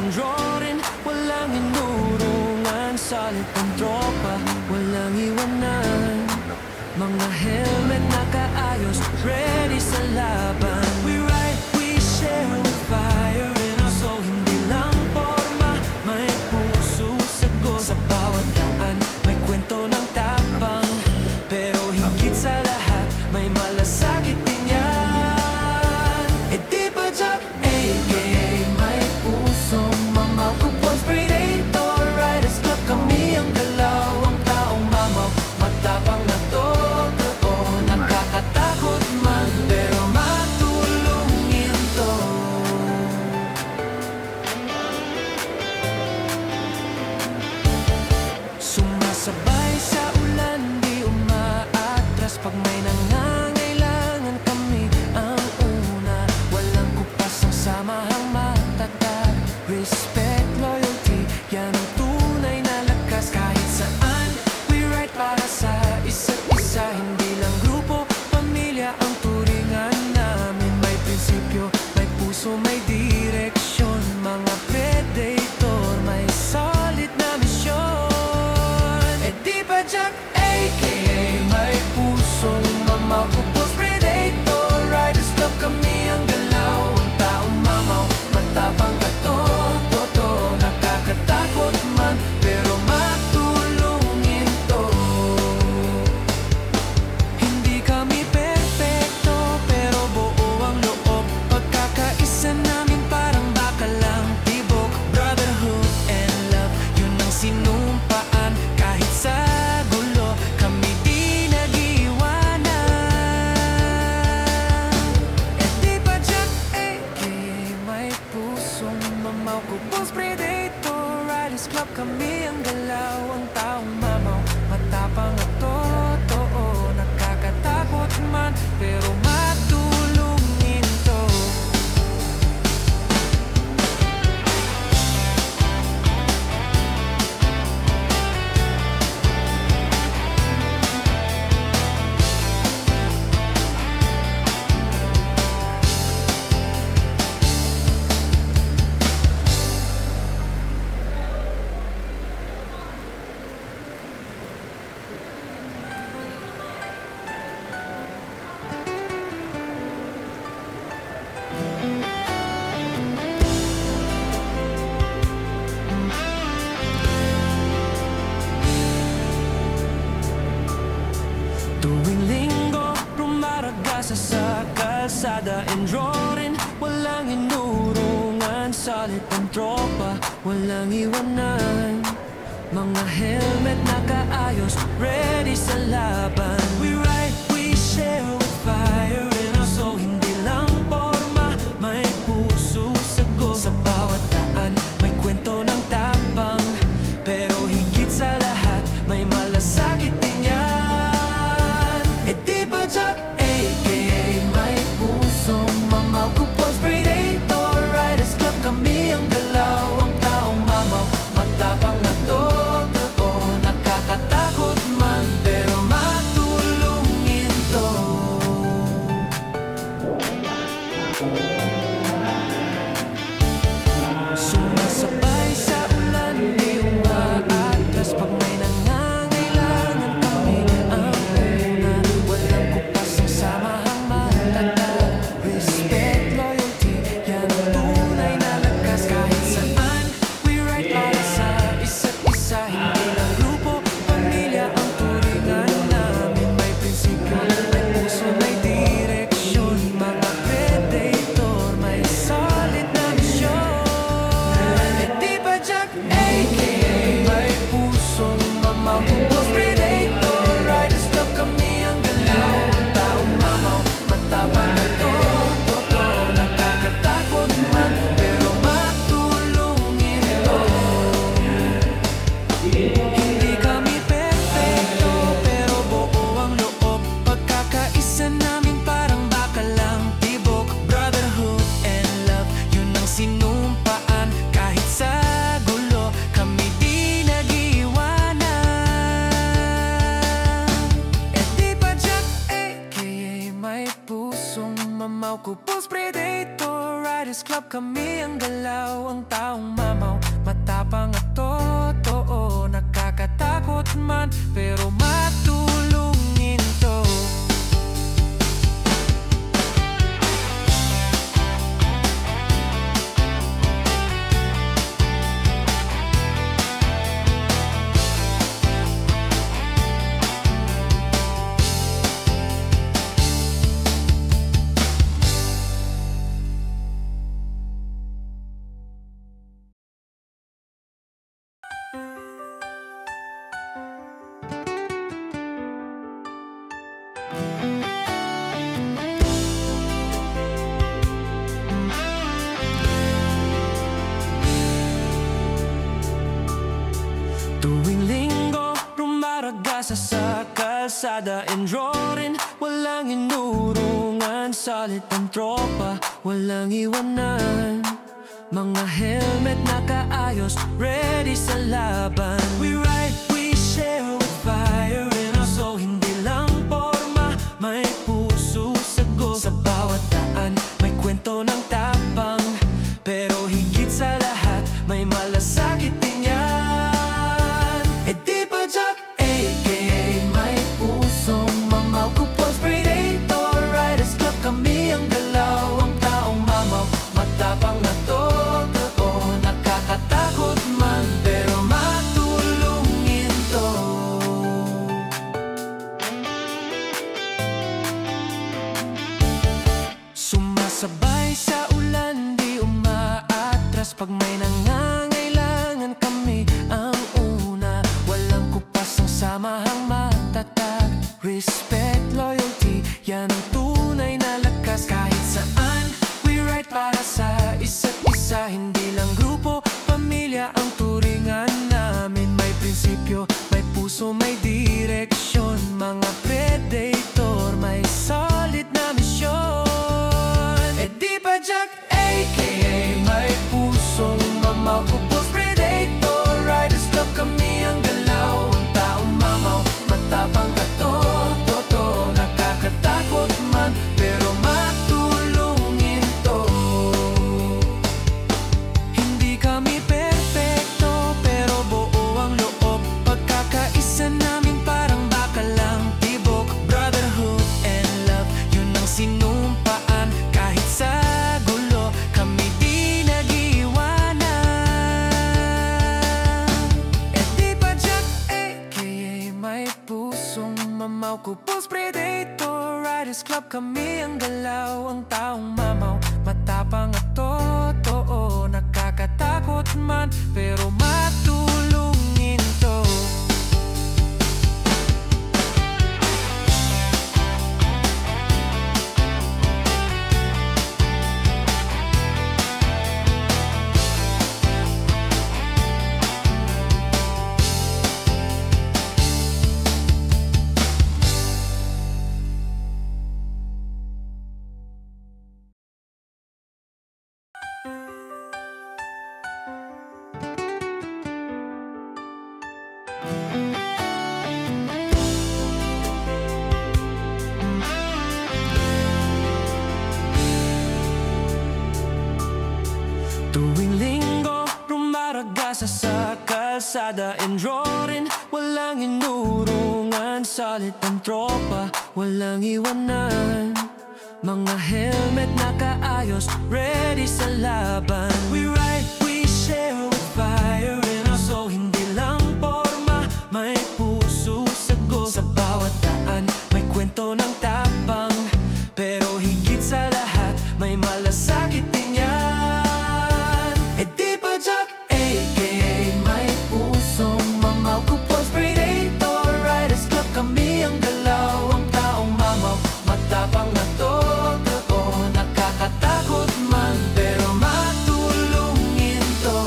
enrorin, walang inurungan. Solid ang tropa, walang iwanan. Mga helmet nakaayos, ready sa laban. We ride, we share with fire in our soul. Hindi lang forma, may puso sagot. Sa bawat daan, may kwento ng tapang. Pero higit sa lahat, may malasakit din yan. E di ba Jack, a.k.a. may pusong mamaw. Kupons predator, riders club kami ang galaw. Ang taong mamaw, matapang na totoo. Nakakatakot man, pero matulungin to. Sumasabay sa ulan, di umaatras. Pag may nangangailangan, kami ang una. Walang kupas ang samahang matatag. Respect, loyalty, yan ang tunay na lakas. Kahit saan, we ride para sa isa't isa. Hindi lang grupo, pamilya ang turingan namin. May prinsipyo, may puso, may direksyon. Mga predator, may solid na misyon. E di ba Jack, a.k.a. may pusong mamaw. Kupos predator, riders club kami ang galaw. Ang taong mamaw, matapang at totoo. Nakakatakot man, pero matulungin to. Hindi kami perfecto, pero buo ang loob. Pagkakaisa namin parang bakalang tibok. Brotherhood and love, yun ang sinumpaan. Kahit sa gulo, kami di nag-iwanan. E di ba Jack, a.k.a. may pusong mamaw. Kupons predator, riders club kami ang galaw. Ang taong mamaw, matapang at totoo. Nakakatakot man, pero matulungin to. Tuwing linggo, rumaragasa sa kalsada. Enrorin, walang inurungan. Solid ang tropa, walang iwanan. Mga helmet nakaayos, ready sa laban. We ride, we share with fire in our soul. Hindi lang forma, may puso sagot. Sa bawat daan, may kwento ng tapang. Pero higit sa lahat, may malasakit din yan. E di ba Jack, a.k.a. may pusong mamaw. Kupons predator, riders club kami ang galaw. Ang taong mamaw, matapang na totoo. Nakakatakot man, pero matulungin to. Sumasabay sa ulan, di umaatras. Pag may nangangailangan, kami ang una. Walang kupas ang samahang matatag. Respect, loyalty, yan ang tunay na lakas. Kahit saan, we ride para sa isa't isa. Hindi lang grupo, pamilya ang turingan namin. May prinsipyo, may puso, may direksyon. Mga predator, may solid na misyon. E di ba Jack, a.k.a. may pusong mamaw. Kupos predator, riders club kami ang galaw. Ang taong mamaw, matapang at totoo. Nakakatakot man, pero matulungin to. Hindi kami perfecto, pero buo ang loob. Pagkakaisa namin parang bakalang tibok. Brotherhood and love, yun ang sinumpaan. Kahit sa gulo, kami di nag-iwanan. Tuwing linggo, rumaragasa sa kalsada enjorin, walang inurungan, salit ang tropa, walang iwanan. Mga helmet nakaayos, ready sa laban. We ride, we share with fire in us. So hindi lang forma, may puso sagot. Sa bawat daan, may kwento ng tapang, pero higit sa lahat, may malasakit din yan. E di ba Jack, a.k.a. may pusong mamaw, Kupos Predator Riders Club, kami ang galaw, ang taong mamaw, matapang na totoo, nakakatakot man, pero matulungin to. Sumasabay sa ulan, di umaatras, pag may nangangailangan kami ang una. Walang kupas ang samahang matatag, respect, loyalty, yan ang tunay na lakas. Kahit saan, we ride para sa isa't isa, hindi lang grupo, pamilya ang turingan namin. May prinsipyo, may puso, may direksyon, mga predator, may solid na misyon. E di ba Jack, a.k.a. may pusong mamaw, Kupos Predator Riders Club, kami ang galaw, ang taong mamaw, matapang ka totoo, nakakatakot man, pero matulungin to. Hindi kami perfecto, pero buo ang loob, pagkakaisa namin parang bakalang tibok. Brotherhood and love, yun ang sinumpaan, kahit sa gulo, kami di nag-iwanan. E di ba Jack, a.k.a. may pusong mamaw, Kupos Predator Riders Club, kami ang galaw, ang taong mamaw, matapang at totoo, nakakatakot man, pero matulungin to. Tuwing linggo, rumaragasa sa kalsada enjorin, walang inurungan, salit ang tropa, walang iwanan. Mga helmet nakaayos, ready sa laban. We ride, we share with fire in us. So hindi lang forma, may puso sagot. Sa bawat daan, may kwento ng tapang, pero higit sa lahat, may malasakit din yan. E di ba Jack, a.k.a. may pusong mamaw, Kupos Predator Riders Club, kami ang galaw, ang taong mamaw, matapang na totoo, nakakatakot man, pero matulungin to.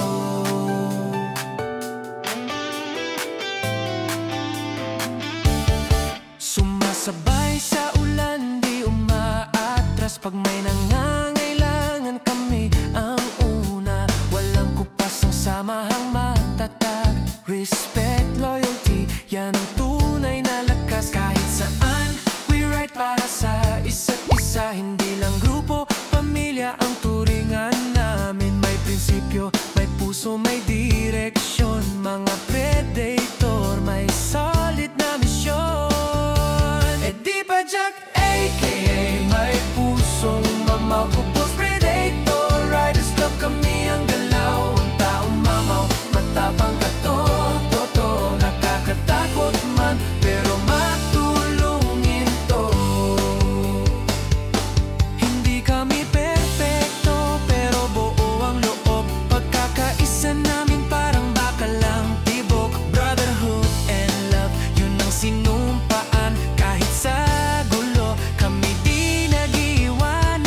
Sumasabay sa ulan, di umaatras, pag may nangangailangan kami ang una. Walang kupas ang samahang matatag, respect, loyalty, yan ang tunay na lakas. Kahit saan, we ride para sa isa't isa, hindi lang grupo, pamilya ang turingan namin. May prinsipyo, may puso, may direksyon, mga predator, may solid na misyon. E di ba Jack, a.k.a. may pusong mamaw, Kupos Predator Riders Club, kami ang galaw, ang taong mamaw, matapang ka totoo, nakakatakot man, pero matulungin to. Hindi kami perfecto, pero buo ang loob, pagkakaisa namin parang bakalang tibok. Brotherhood and love, yun ang sinumpaan, kahit sa gulo, kami di nag-iwanan.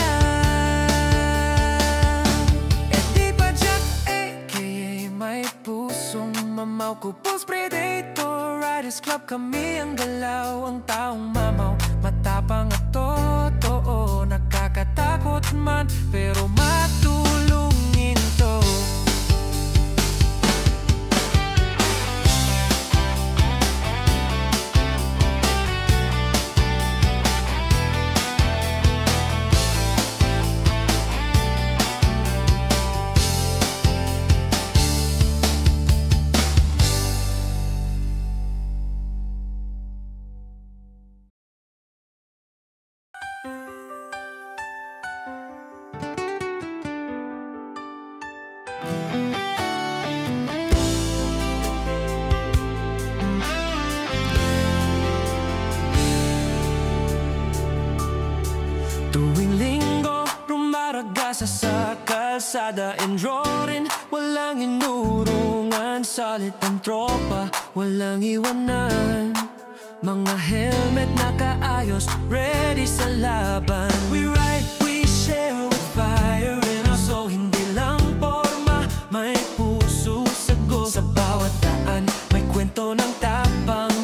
E di ba Jack, a.k.a. may pusong mamaw ko, Pulse Predator Riders Club, kami ang galaw. Ang taong mamaw, matapang at totoo. Nakakatakot man, pero matulungin to. Tuwing linggo, rumaragasa sa kalsada and roaring. Walang inurungan, salit ang tropa, walang iwanan. Mga helmet nakaayos, ready sa laban. We ride, we share with fire in our soul. Hindi lang forma, may puso sagot. Sa bawat daan, may kwento ng tapang.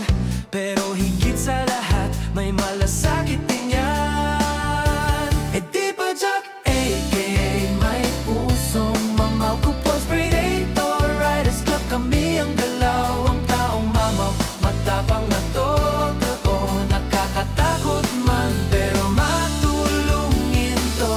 Pero higit sa lahat, may malasakit din yan. Di ba Jack, a.k.a. may pusong mamaw ko, Pulse Predator Riders Club, kami ang galaw. Ang taong mamaw, matapang na totoo. Nakakatakot man, pero matulungin to.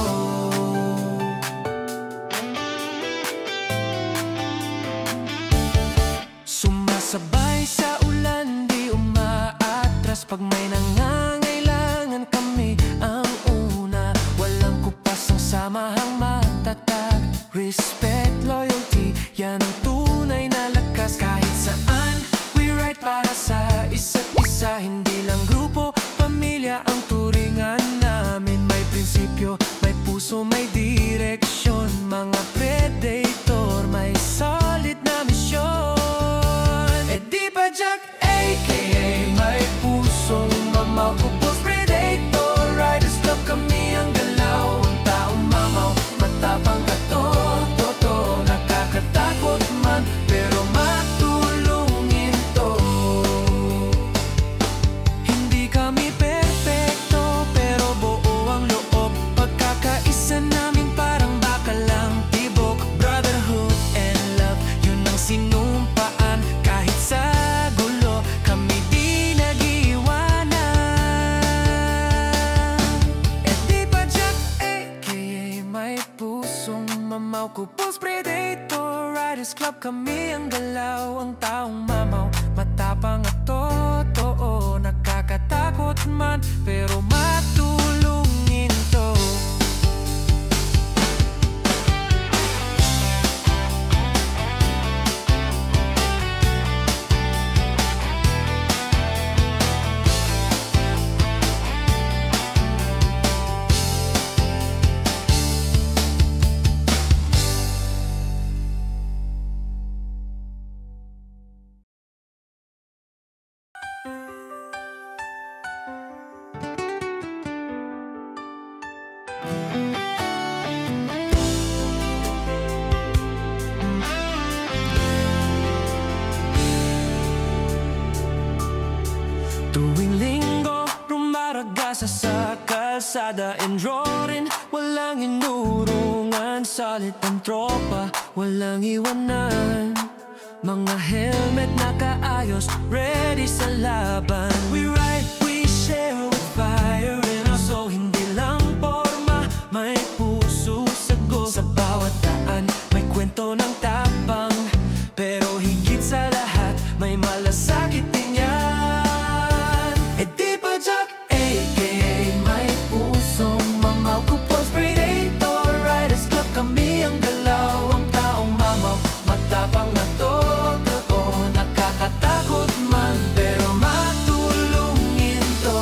Sumasabay sa ulan, di umaatras. Pag may nangangailangan, kami ang una. Walang kupas ang samahang matatag. Respect, loyalty, yan ang tunay na lakas. Kahit saan, we ride para sa isa't isa. Hindi lang grupo, pamilya ang turingan namin. May prinsipyo, may puso, may direksyon. Mga predator, may solid na misyon. Di ba Jack, a.k.a. may pusong mamaw ko, Pulse Predator Riders Club, kami ang galaw. Ang taong mamaw, matapang at totoo. Nakakatakot man, pero matulungin to. Hindi kami perfecto, pero buo ang loob. Pagkakaisa namin parang bakalang tibok. Brotherhood and love, yun ang sinumpaan. Kahit sa gulo, kami di nag-iwanan. Di ba Jack, a.k.a. may pusong mamaw ko, Pulse Predator Riders Club, kami ang galaw. Ang taong mamaw, matapang at totoo. Nakakatakot man, pero matulungin to. Tuwing linggo, rumaragasa sa kalsada and roaring. Walang inurungan, salit ang tropa, walang iwanan. Mga helmet nakaayos, ready sa laban. We ride, we share with fire in our soul. Hindi lang forma, may puso sagot. Sa bawat daan, may kwento ng tapang. Pero higit sa lahat, may malasakit din yan. Di ba Jack, a.k.a. may pusong mamaw ko, Pulse Predator Riders Club, kami ang galaw. Ang taong mamaw, matapang na totoo. Nakakatakot man, pero matulungin to.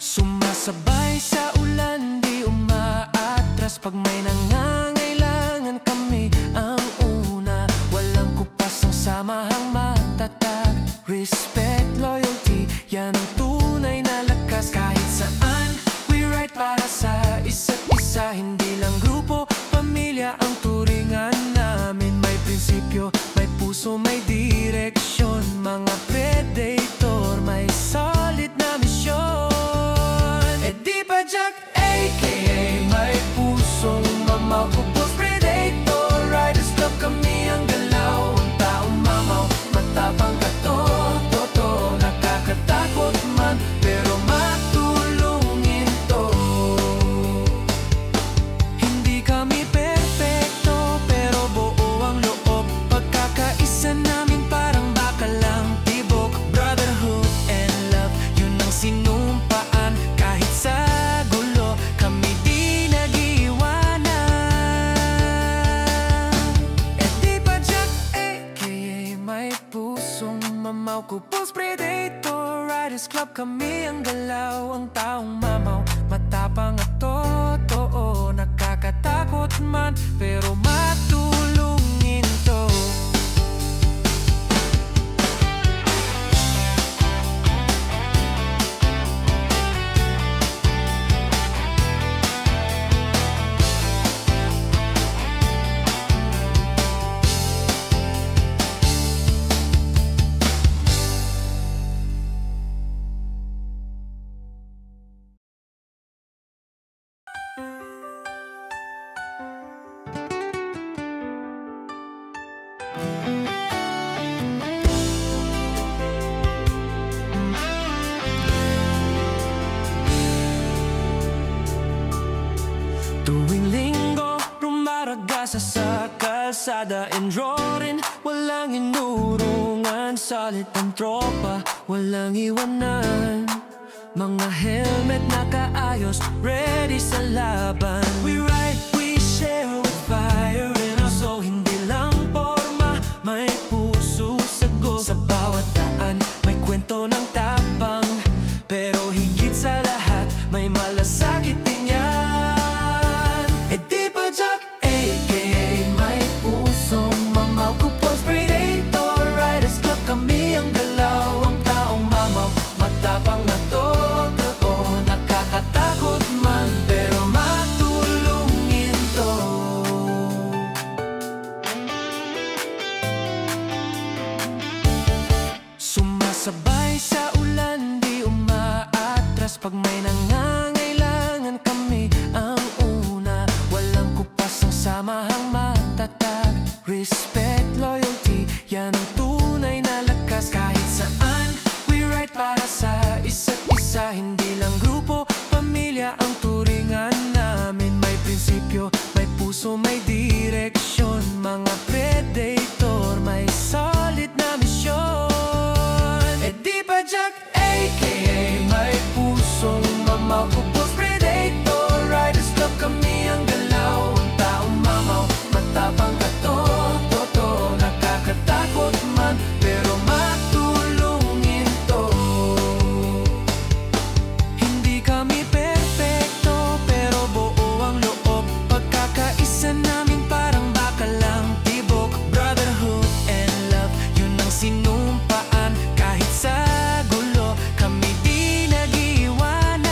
Sumasabay sa ulan, di umaatras. Pag may nangangailangan, kami ang una. Walang kupas ang samahang matatag. Respect, loyalty, yan ang tunay na lakas. Kahit saan, we ride para sa isa't isa. hindi lang grupo, pamilya ang turingan namin. May prinsipyo, may puso, may direksyon. Mga predator, may solid na misyon. E di ba Jack aka may pusong mamaw, kupos predator. Riders Club kami ang galaw, ang taong mamaw, matapang ka to, nakakatakot man, pero matulungin to. Hindi kami perfecto, pero buo ang loob. Pagkakaisa namin parang bakalang tibok. Brotherhood and love, yun ang sinumpaan. Kahit sa gulo, kami di nag-iwanan. E di ba Jack aka may pusong mamaw, kupos predator. Riders Club kami ang galaw, ang taong mamaw, matapang at totoo. Nakakatakot man, pero matulungin to. Tuwing linggo, rumaragasa sa kalsada and roaring. Walang inurungan, solid ang tropa, walang iwanan. Mga helmet nakaayos, ready sa laban. We ride, we share with fire in our soul. Hindi lang forma, may puso sagot. Sa bawat daan, may kwento ng tapang, pero higit sa lahat, may malasakit din yan. E di ba Jack aka may pusong mamaw, kupos predator. Riders Club kami ang galaw, ang taong mamaw, matapang na totoo. Nakakatakot man, pero matulungin to. Sumasabay sa ulan, di umaatras. Pag may nangangailangan, kami ang una. Walang kupas ang samahang matatag. Respect, loyalty, yan ang tunay na lakas. Kahit saan, we ride para sa isa't isa. Hindi lang grupo, pamilya ang turingan namin. May prinsipyo, may puso, may direksyon. Mga predator, may solid na misyon. E di ba Jack aka may pusong mamaw, kupos predator. Riders Club kami ang galaw, ang taong mamaw, matapang ka to, nakakatakot man, pero matulungin to. Hindi kami perfecto, pero buo ang loob. Pagkakaisa namin parang bakalang tibok. Brotherhood and love, yun ang sinumpaan. Kahit sa gulo, kami di nag-iwanan.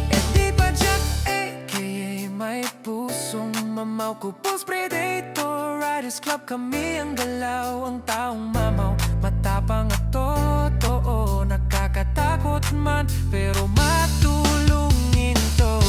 E di ba Jack aka may pusong mamaw, kupos predator. Riders Club kami ang galaw, ang taong mamaw, matapang at totoo. Nakakatakot man, pero matulungin to.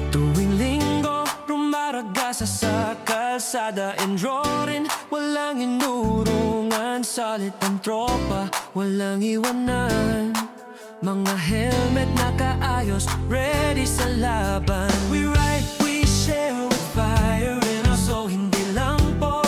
Tuwing linggo, rumaragasa sa kalsada and roaring. Walang inurungan, solid ang tropa, walang iwanan. Mga helmet nakaayos, ready sa laban. We ride, we share with fire in our soul. Hindi lang po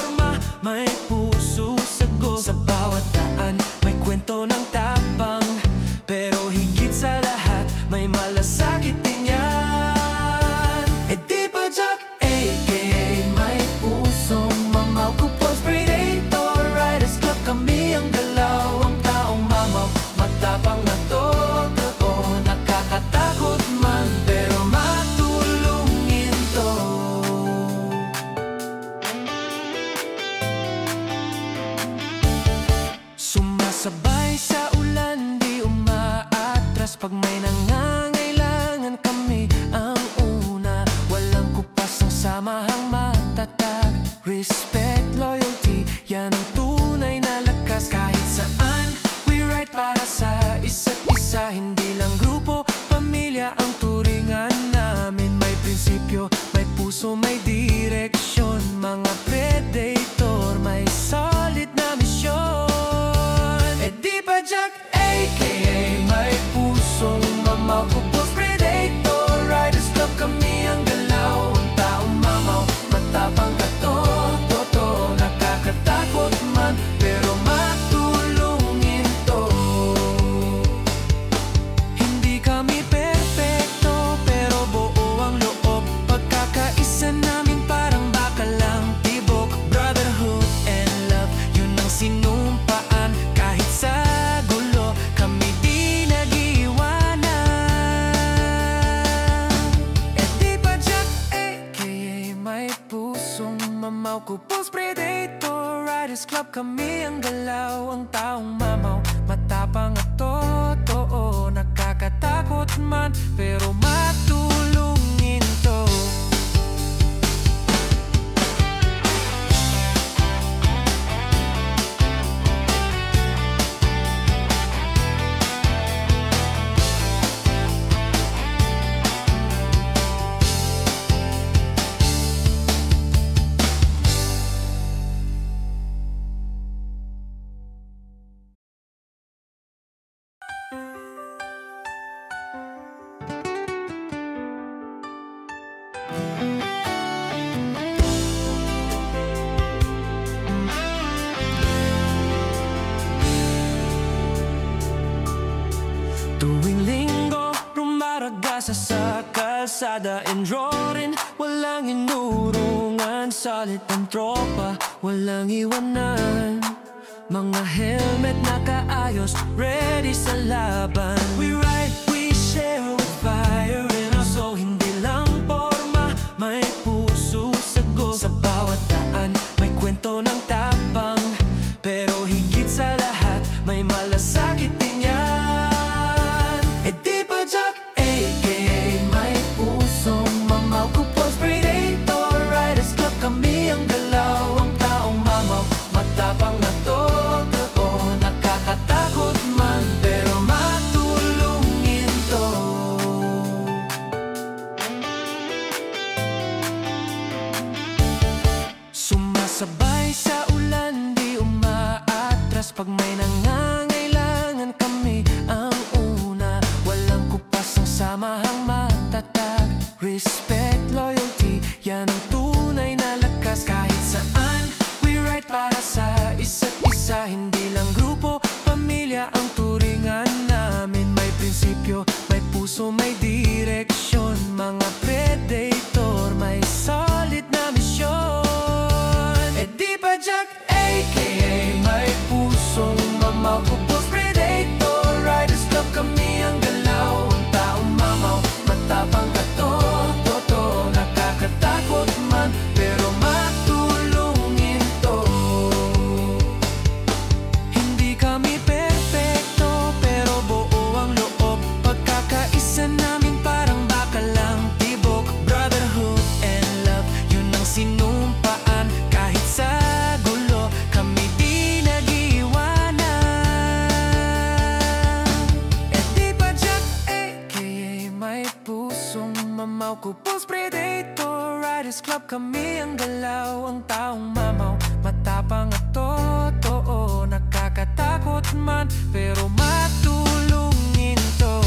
Riders Club kami ang galaw, ang taong mamaw, matapang at totoo. Nakakatakot man, pero matulungin to. Tuwing linggo, rumaragasa sa kalsada and drawing. Walang inurungan, salit ang tropa, walang iwanan. Mga helmet nakaayos, ready sa laban. We ride, we share with fire in our soul. Hindi lang forma, may puso sagot. Sa bawat daan, may kwento ng tapang, pero higit sa lahat, may malasakit din yan. Di ba Jack, a.k.a. may pusong mamaw, Kupos Predator Riders Club kami ang galaw, ang taong mamaw, matapang na totoo. Nakakatakot man, pero matulungin to. Sumasabay sa ulan, di umaatras. Pag may nangangailangan kami ang una. Walang kupas ang samahang matatag. Respect, loyalty, yan ang tunay na lakas. Kahit saan, we ride para sa isa't isa. Hindi lang grupo, pamilya ang turingan namin. May prinsipyo, may puso, may direksyon. Mga predator, may solid na misyon. Di ba Jack, a.k.a. may pusong mamaw, Kupos Predator Riders Club kami ang galaw, ang taong mamaw, matapang at totoo. Nakakatakot man, pero matulungin to. Hindi kami perfecto, pero buo ang loob. Pagkakaisa namin parang bakalang tibok. Brotherhood and love, yun ang sinumpaan. Kahit sa gulo, kami di nag-iwanan. Di ba Jack, a.k.a. may pusong mamaw, Kupos Predator Riders Club kami ang galaw, ang taong mamaw, matapang at totoo. Nakakatakot man, pero matulungin to.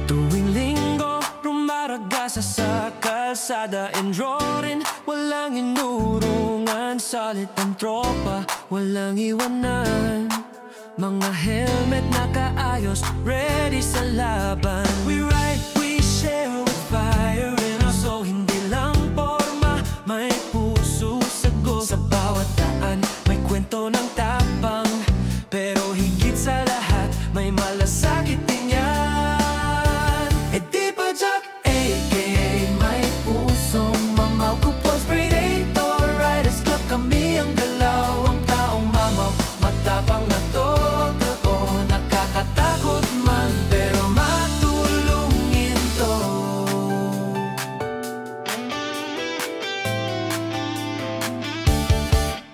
Tuwing linggo, rumaragasa sa kalsada and drawing. Walang inurungan, salit ang tropa, walang iwanan. Mga helmet nakaayos, ready sa laban. We ride, we share with fire in our soul. Hindi lang forma, may puso sagot. Sa bawat daan, may kwento ng tapang, pero higit sa lahat, may malasakit din yan. Di ba Jack, a.k.a. may pusong mamaw, Kupos Predator Riders Club kami ang galaw, ang taong mamaw, matapang na totoo. Nakakatakot man, pero matulungin to.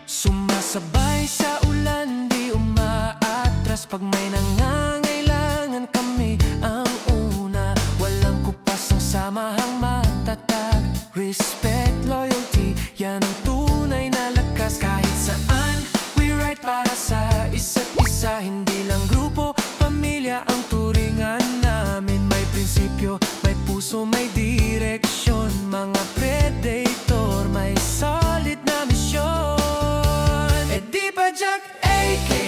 Sumasabay sa ulan, di umaatras. Pag may nangangailangan prinsipyo, may puso, may direksyon. Mga predator, may solid na misyon. E di ba Jack, aka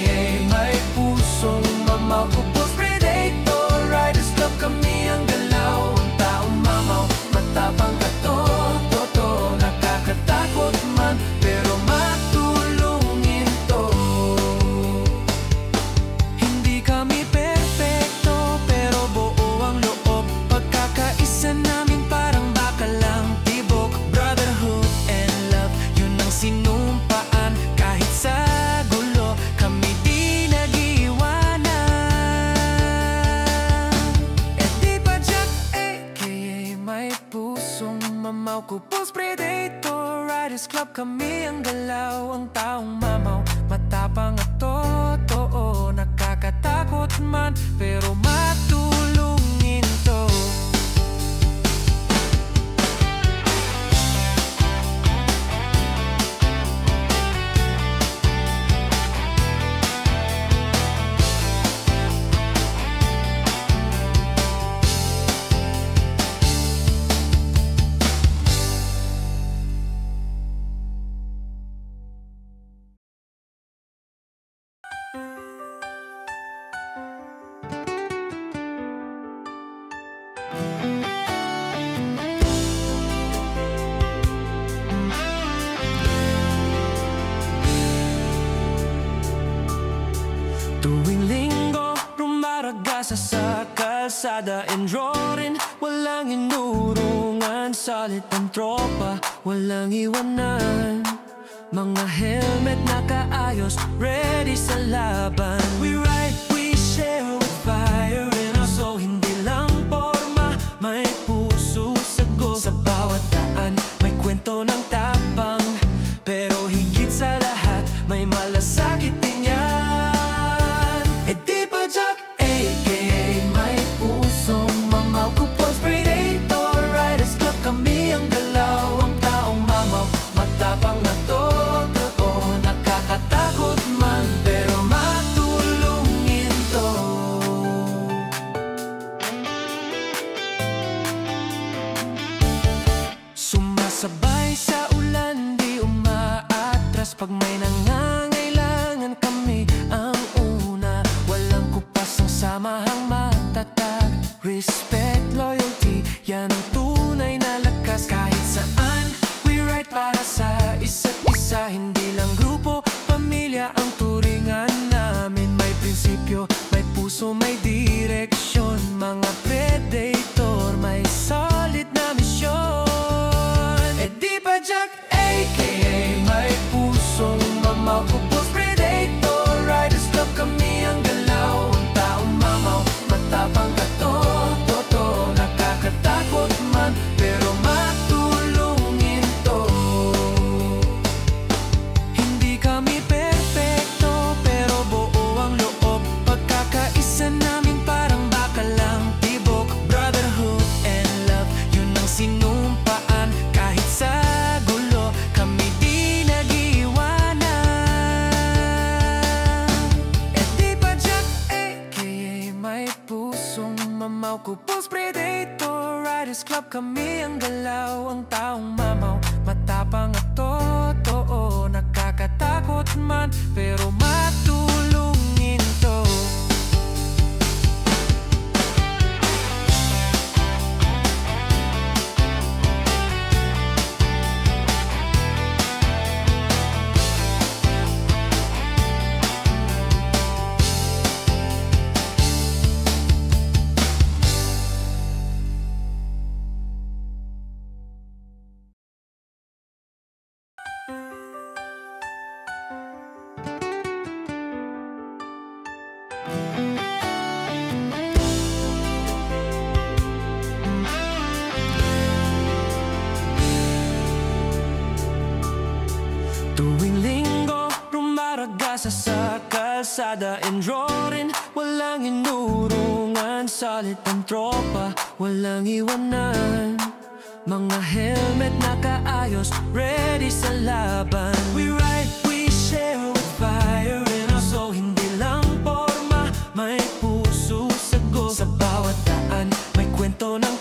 may pusong mamaw, kupos predator. Riders Club kami ang galaw, ang taong mamaw, matapang ka to, nakakatakot man, pero matulungin to. Hindi kami perfecto, pero buo ang loob. Pagkakaisa namin parang bakalang tibok. Brotherhood and love, yun ang sinumpaan. Kahit sa gulo, kami di nag-iwanan. Eh di ba Jack, aka may pusong mamaw, kupos predator. Riders Club kami ang galaw, ang taong mamaw, matapang at totoo. Nakakatakot man, pero matulungin to. Tuwing linggo, rumaragasa sa kalsada and roaring. Walang inurungan, solid ang tropa, walang iwanan. Mga helmet nakaayos, ready sa laban. We ride, we share with fire in our soul. Hindi lang forma, may puso sagot. Sa bawat daan, may kwento ng tapang, pero higit sa lahat, may malasakit din yan. E di ba Jack, aka may pusong mamaw, kupos predator. Riders Club kami ang galaw, ang taong mamaw, matapang na totoo. Nakakatakot man, pero matulungin to. Sumasabay sa ulan, di umaatras. Pag may nangangailangan, kami ang una. Walang kupas ang samahang matatag. Respect, loyalty, yan ang tunay na lakas. Kahit saan, we ride para sa isa't isa. Hindi lang grupo, pamilya ang turingan namin. May prinsipyo, may puso, may direksyon. Mga predator, may solid na misyon. E di ba Jack, aka may pusong mamaw, kupos predator. Riders Club kami ang galaw, ang taong mamaw, matapang ka to, nakakatakot man, pero matulungin to. Hindi kami perfecto, pero buo ang loob. Pagkakaisa namin parang bakalang tibok. Brotherhood and love, yun ang sinumpaan. Kahit sa gulo, kami di nag-iwanan. E di ba Jack, aka may pusong mamaw, kupos predator. Riders Club kami ang galaw, ang taong mamaw, matapang at totoo. Nakakatakot man, pero matulungin to. Tuwing linggo, rumaragasa sa kalsada and roaring. Walang inurungan, solid ang tropa, walang iwanan. Mga helmet nakaayos, ready sa laban. We ride, we share with fire in our soul. Hindi lang forma, may puso sagot. Sa bawat daan, may kwento ng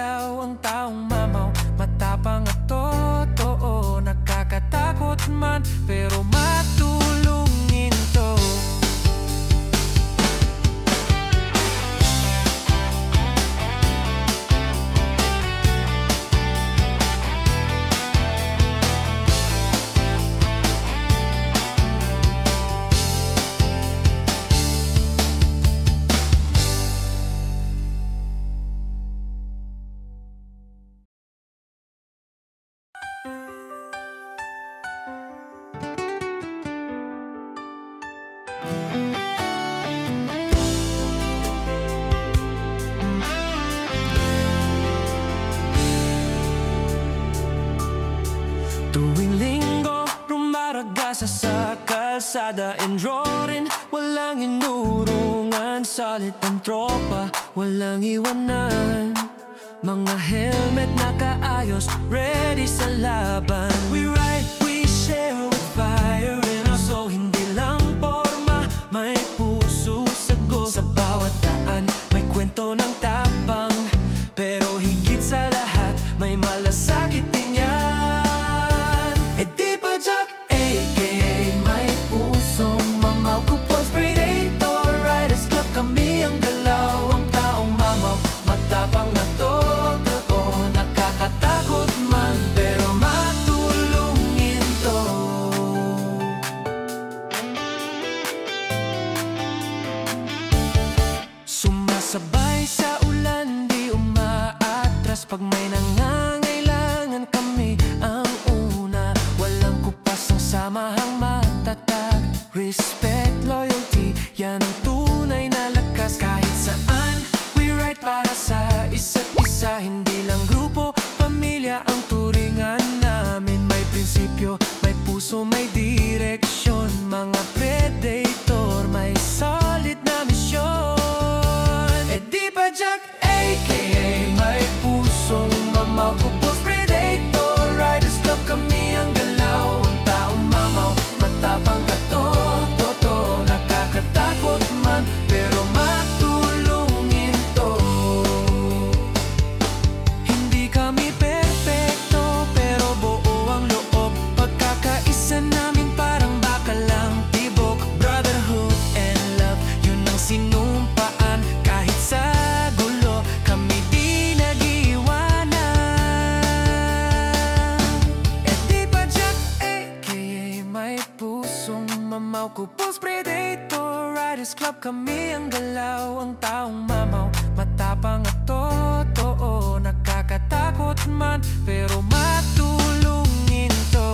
galaw ang taong mamaw. Matapang at totoo, nakakatakot man pero matulungin to. Tuwing linggo, rumaragasa sa kalsada and roaring. Walang inurungan, salit ang tropa, walang iwanan. Mga helmet nakaayos, ready sa laban. We ride, we share with fire in our soul. Hindi lang forma, may puso sagot. Sa bawat daan, may kwento ng tapang. Pero higit sa lahat, may malasakit din yan. Di ba Jack, a.k.a. may pusong mamaw. Kupos Predator, Riders Club, kami ang galaw. Ang taong mamaw, matapang na totoo, nakakatakot man pero matulungin to. Sumasabay sa ulan, di umaatras. Pag may nangangailangan, kami ang una. Walang kupas ang samahang matatag. Respect, loyalty, yan ang tunay na lakas. Kahit saan, we ride para sa isa't isa. Hindi lang grupo, pamilya ang turingan namin. May prinsipyo, may puso, may direksyon. Mga predator, may solid na misyon. Di ba Jack, a.k.a. may pusong mamaw. Kupos Predator, Riders Club, kami ang galaw. Ang taong mamaw, matapang ka totoo, nakakatakot man pero matulungin to. Hindi kami perfecto pero buo ang loob. Pagkakaisa namin parang bakalang tibok. Brotherhood and love, yun ang sinumpaan. Kahit sa gulo, kami di nag-iwanan. Di ba Jack, a.k.a. may pusong mamaw. Kupos Predator, Riders Club, kami ang galaw. Ang taong mamaw, matapang at totoo, nakakatakot man pero matulungin to.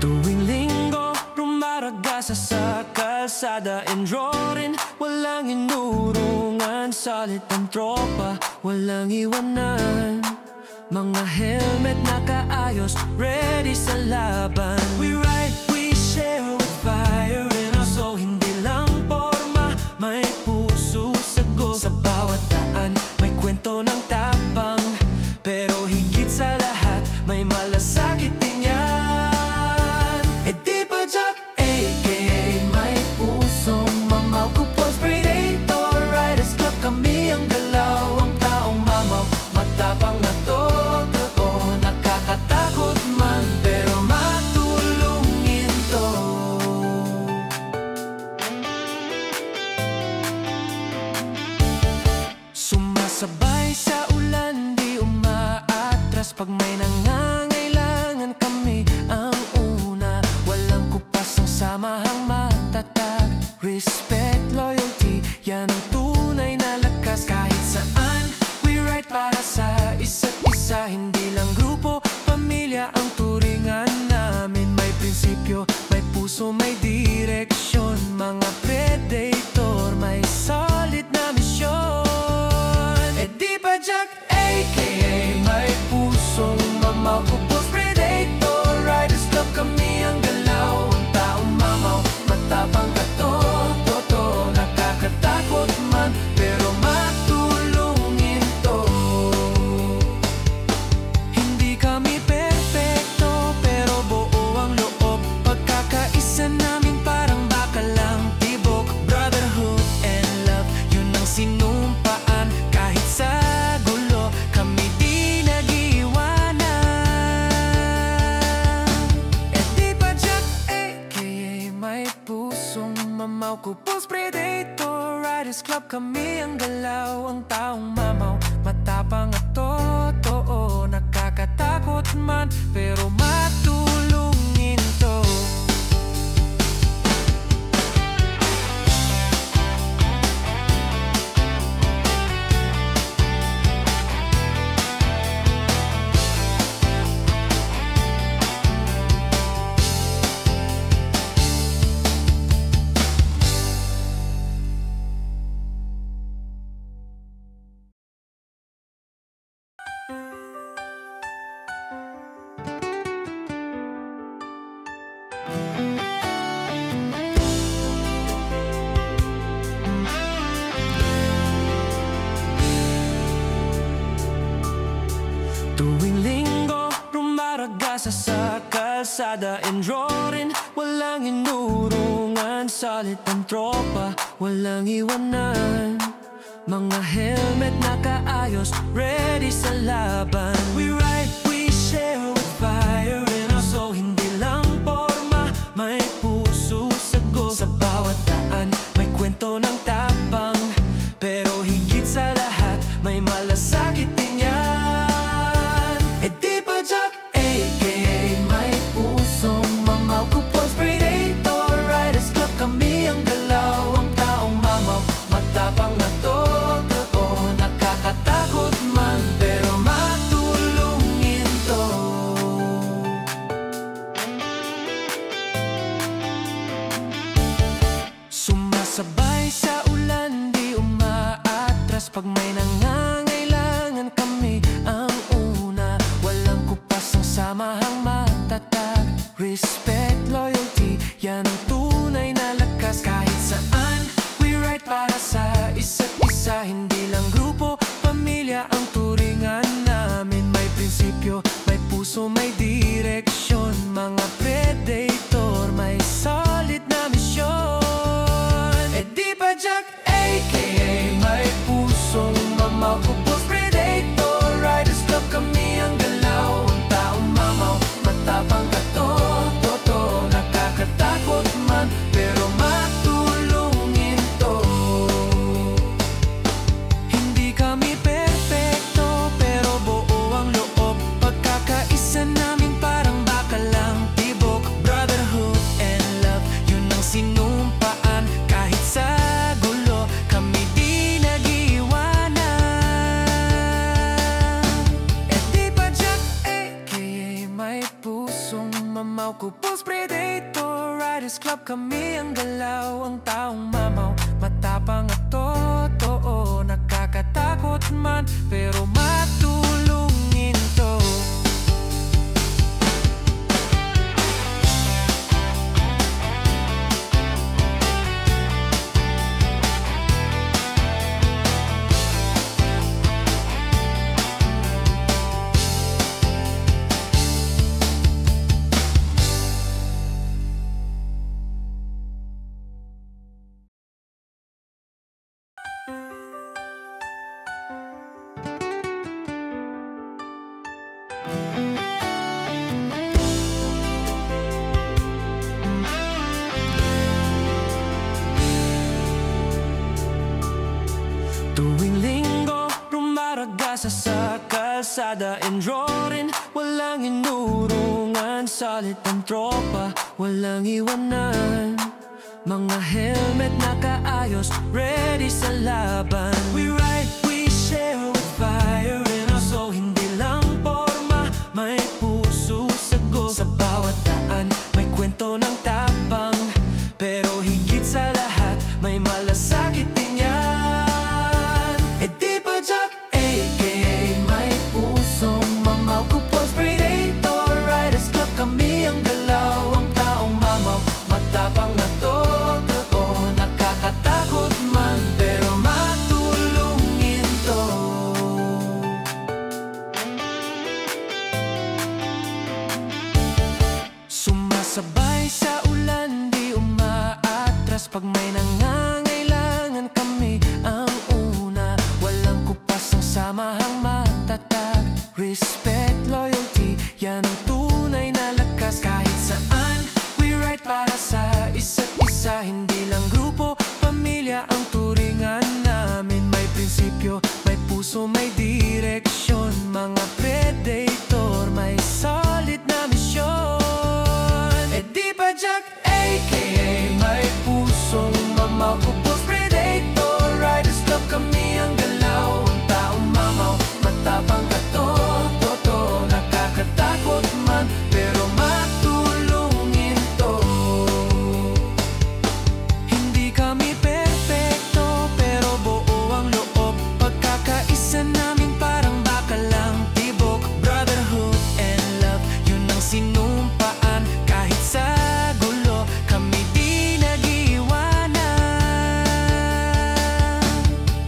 Tuwing linggo, rumaragasa sa kalsada and roaring. Walang inurungan, salit ang tropa, walang iwanan. Mga helmet nakaayos, ready sa laban. We ride, we share with fire in our soul. Hindi lang forma, may puso sagot. Sa bawat daan, may kwento ng tapang. Pero higit sa lahat, may malasakit din yan. Di ba Jack, a.k.a. may pusong mamaw. Kupos Predator, Riders Club, kami ang galaw. Ang taong mamaw, matapang na totoo, nakakatakot man pero matulungin to. Sumasabay sa ulan, di umaatras. Pag may nangangailangan, kami ang una. Walang kupas ang samahang matatag. Respect, loyalty, yan ang tunay na lakas. Kahit saan, we ride para sa isa't isa. Hindi lang grupo, pamilya ang turingan namin. May prinsipyo, prinsipyo, may puso, may direksyon. Mga predator, may solid na misyon. E di ba Jack, a.k.a. may pusong mamaw, kupos predator. Riders Club kami ang galaw, ang taong mamaw, matapang katoto. Nakakatakot man, pero matulungin to. Hindi kami perfecto, pero buo ang loob. Pagkakaisa namin parang bakalang tibok. Brotherhood and love, yun ang sinumpaan. Kahit sa gulo, kami di nag-iwanan. E di ba Jack, a.k.a. may pusong mamaw, kupos predator. Riders Club kami ang galaw, ang taong mamaw, matapang at totoo. Nakakatakot man, pero matulungin to. Tuwing linggo, rumaragasa sa kalsada and roaring. Walang inurungan, salit ang tropa, walang iwanan. Mga helmet nakaayos, ready sa laban. We ride, we share with fire in our soul. Hindi lang forma, may puso sagot. Sa bawat daan, may kwento ng tapang, pero higit sa lahat, may malasakit din yan. E di ba Jack, a.k.a. may pusong mamaw, kupos predator. Riders Club kami ang galaw, ang taong mamaw, matapang na totoo. Nakakatakot man, pero matulungin to. Sumasabay sa ulan, di umaatras. Pag may nangangailangan, kami ang una. Walang kupas ang samahang matatag. Respect, loyalty, yan ang tunay na lakas. Kahit saan, we ride para sa isa't isa. Hindi lang grupo, pamilya ang turingan namin. May prinsipyo, may puso, may direksyon. Mga predator, may solid na misyon. E di ba Jack, a.k.a. may pusong mamaw, kupos predator. Riders Club kami ang galaw, ang taong mamaw, matapang katoto. Nakakatakot man, pero matulungin to. Hindi kami perfecto, pero buo ang loob. Pagkakaisa namin parang bakalang tibok. Brotherhood and love, yun ang sinumpaan. Kahit sa gulo, kami di nag-iwanan. E di ba Jack, a.k.a. may pusong mamaw, kupos predator. Riders Club kami ang galaw, ang taong mamaw, matapang at totoo. Nakakatakot man, pero matulungin to. Tuwing linggo, rumaragasa sa kalsada and roaring. Walang inurungan, salit ang tropa, walang iwanan. Mga helmet nakaayos, ready sa laban. We ride, we share with fire in our soul. Hindi lang forma, may puso sagot. Sa bawat daan, may kwento kwento ng tapang, pero higit sa lahat may malasakit din yan. E di ba Jack, aka may pusong mamaw, Kupos Predator Riders Club, kami ang galaw, ang taong mamaw, matapang na totoo, nakakatakot man pero matulungin to. Sumasabay sa ulan, di umaatras pag may nangangailangan, kami ang una. Walang kupas ang samahang matatag. Respect, loyalty, yan ang tunay na lakas. Kahit saan, we ride para sa isa't isa. Hindi lang grupo, pamilya ang turingan namin. May prinsipyo, may puso, may direksyon. Mga predator, may solid na misyon. E di ba Jack, aka may pusong mamaw, Kupos Predator Riders Club, kami ang galaw, ang taong mamaw, matapang ka totoo, nakakatakot man pero matulungin to. Hindi kami perfecto pero buo ang loob, pagkakaisa namin parang bakalang tibok. Brotherhood and love, yun ang sinumpaan. Kahit sa gulo, kami di nag-iwanan.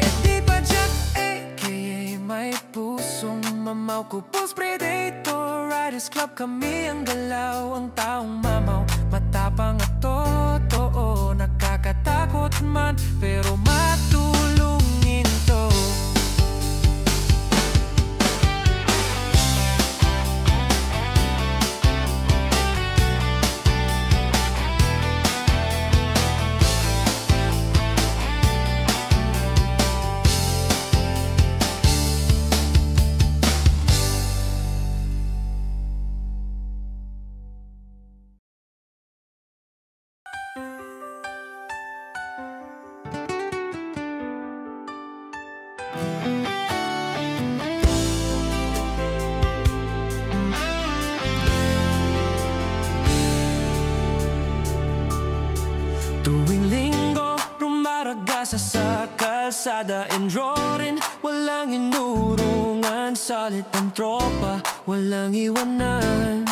E di ba Jack, aka may pusong mamaw, Kupos Predator Riders Club, kami ang galaw, ang taong mamaw, matapang at totoo, nakakatakot man pero matulungin to. Tuwing linggo, rumaragasa sa kalsada and roaring, walang inurungan, solid ang tropa, walang iwanan.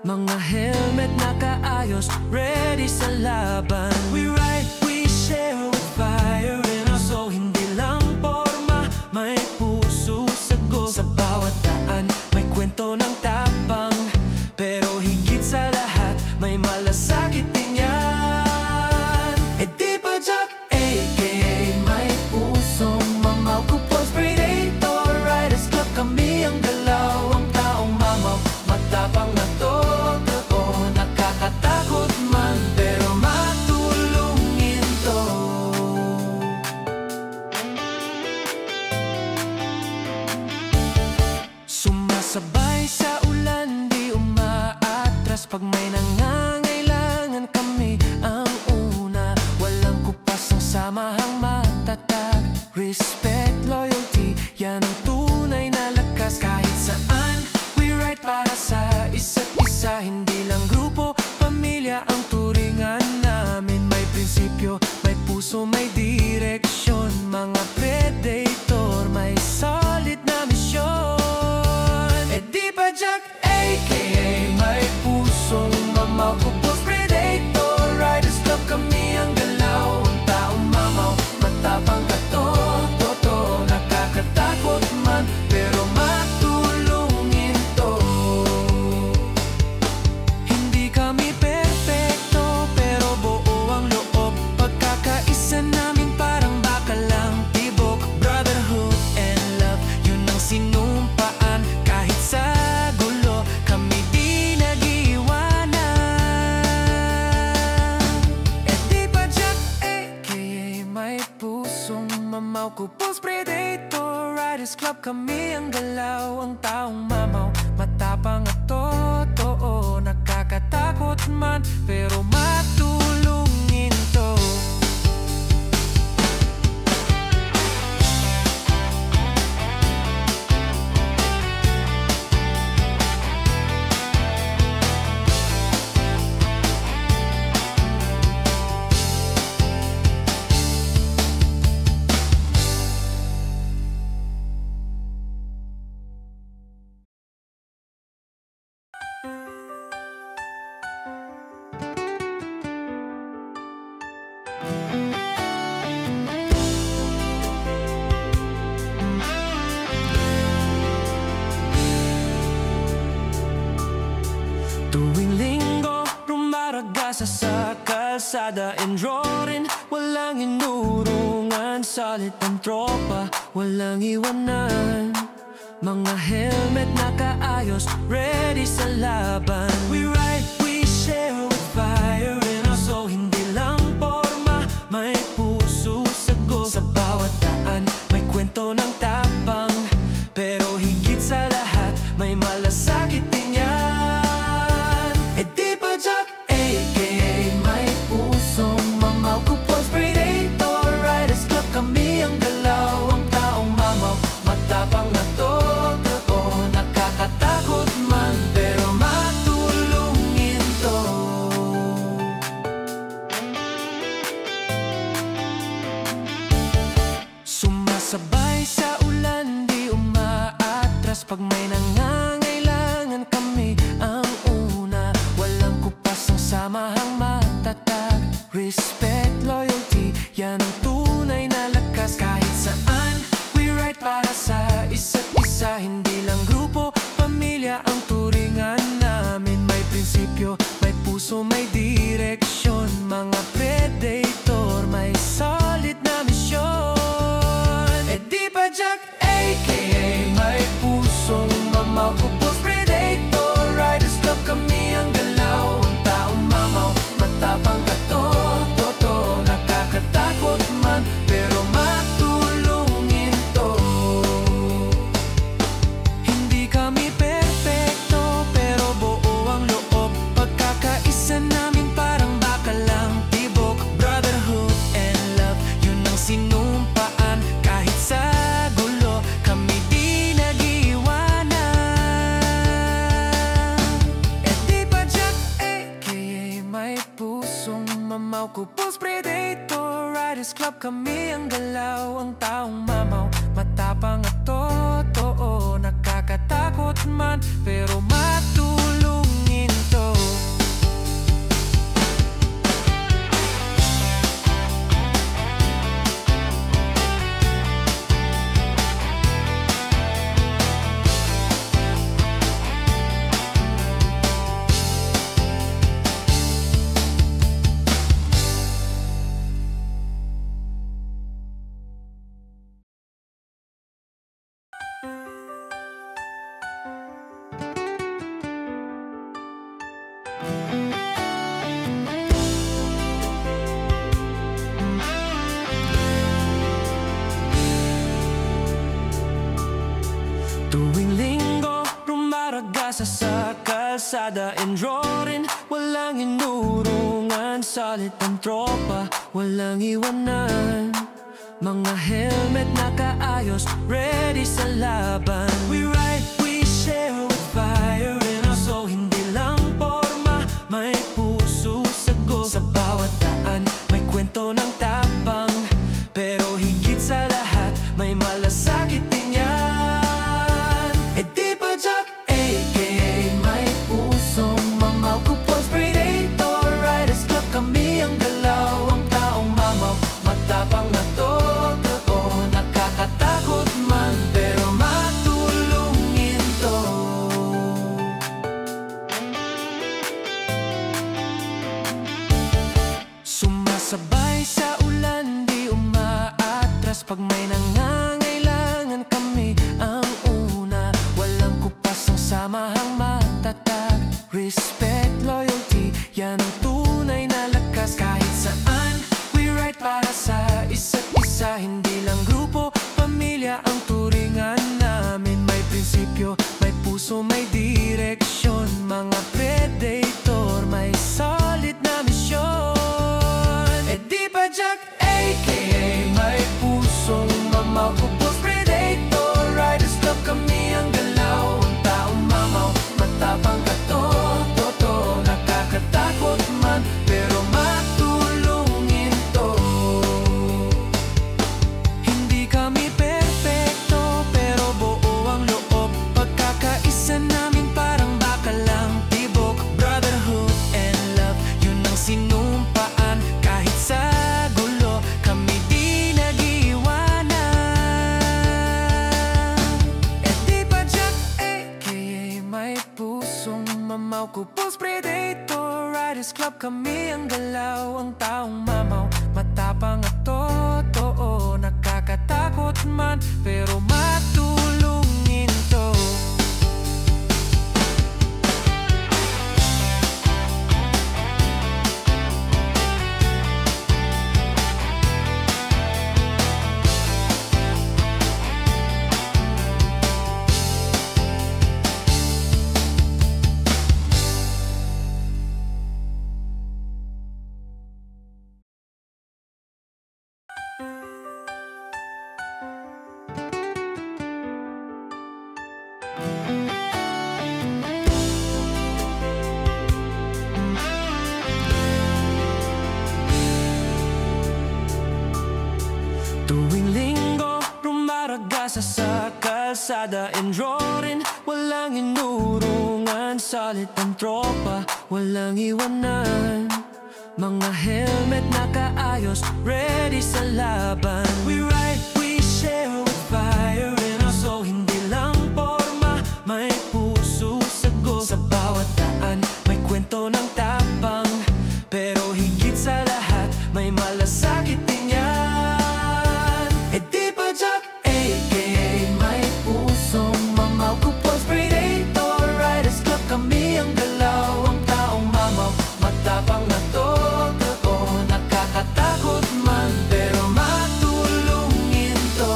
Mga helmet nakaayos, ready sa laban. We ride, we share with fire in us, so hindi lang forma, may puso sagot. Sa bawat daan, may kwento ng tapang, pero higit sa lahat, may malasakit din yan. E di ba Jack, aka may pusong mamaw, Kupos Predator Riders Club, kami ang galaw, ang taong mamaw, matapang na totoo, nakakatakot man pero matulungin to. Sumasabay sa ulan, di umaatras pag may nangangailangan, kami ang una. Walang kupas ang samahang matatag. Respect, loyalty, yan ang tunay na lakas. Kahit saan, we ride para sa isa't isa. Hindi lang grupo, pamilya ang turingan namin. May prinsipyo, may puso, may direksyon. Mga predator, may solid na misyon. E di ba Jack, aka may pusong mamaw, Kupos Predator Riders Club, kami ang galaw, ang taong mamaw, matapang ka totoo, nakakatakot man pero matulungin to. Hindi kami perfecto pero buo ang loob, pagkakaisa namin parang bakalang tibok. Brotherhood and love, yun ang sinumpaan. Kahit sa gulo, kami di nag-iwanan. E di ba Jack, aka may pusong mamaw, Kupos Predator Riders Club, kami ang galaw, ang taong mamaw, matapang at totoo, nakakatakot man pero matulungin to. Rumaragasa sa kalsada and roaring. Walang inurungan, solid ang tropa, walang iwanan. Mga helmet nakaayos, ready sa laban. We ride, we share with fire in us. So hindi lang forma, may puso sagot. Sa bawat daan, may kwento ng tapang, pero higit sa lahat, may malasakit din yan. E di ba Jack, a.k.a. may pusong mamaw. Kupos Predator, Riders Club, kami ang galaw. Ang taong mamaw, matapang na totoo. Nakakatakot man, pero matulungin to. Sumasabay sa ulan, di umaatras. Pag may nangangailangan, kami ang una. Walang kupas ang samahang matatag. Respect, loyalty, yan ang tunay na lakas. Kahit saan, we ride para sa isa't isa. Hindi lang grupo, pamilya ang turingan namin. May prinsipyo, may puso, may direksyon. Mga predator, may solid na misyon. E di ba Jack, a.k.a. may pusong mamaw. Kupos Predator, Riders Club, kami ang galaw. Ang taong mamaw, matapang ka totoo. Nakakatakot man, pero matulungin to. Hindi kami perfecto, pero buo ang loob. Pagkakaisa namin parang bakalang tibok. Brotherhood and love, yun ang sinumpaan. Kahit sa gulo, kami di nag-iwanan. E di ba Jack, a.k.a. may pusong mamaw. Kupos Predator, Riders Club, kami ang galaw. Ang taong mamaw, matapang at totoo. Nakakatakot man, pero matulungin to. Tuwing linggo, rumaragasa sa kalsada and roaring. Walang inurungan, solid ang tropa, walang iwanan. Mga helmet nakaayos, ready sa laban. We ride, we share with fire in us. So hindi lang forma, may puso sagot. Sa bawat daan, may kwento ng tapang, pero higit sa lahat, may malasakit din yan. E di ba Jack, a.k.a. may pusong mamaw. Kupos Predator, Riders Club, kami ang galaw. Ang taong mamaw, matapang na totoo. Nakakatakot man, pero matulungin to. Sumasabay sa ulan, di umaatras. Pag may nangangailangan, kami ang una. Walang kupas ang samahang matatag. Respect, loyalty, yan ang tunay na lakas. Kahit saan, we ride para sa isa't isa. Hindi lang grupo, pamilya ang turingan namin. May prinsipyo, may puso, may direksyon. Mga predator, may solid na misyon. E di ba Jack, a.k.a. may pusong mamaw. Kupos Predator, Riders Club, kami ang galaw. Ang taong mamaw, matapang ka totoo. Nakakatakot man, pero matulungin to. kami ang galaw, ang taong mamaw, matapang at totoo. Nakakatakot man, pero matulungin to. Tuwing linggo, rumaragasa sa kalsada and roaring. Walang inurungan, salit ang tropa, walang iwanan. Mga helmet nakaayos, ready sa laban. We ride, we share with fire in our soul. Hindi lang porma, may puso sagot. Sa bawat daan, may kwento ng tapang, pero higit sa lahat, may malasakit din yan. E di ba Jack, a.k.a. may pusong mamaw, Kupos Predator Riders Club. Kami ang galaw, ang taong mamaw, matapang na totoo. Nakakatakot man, pero matulungin to.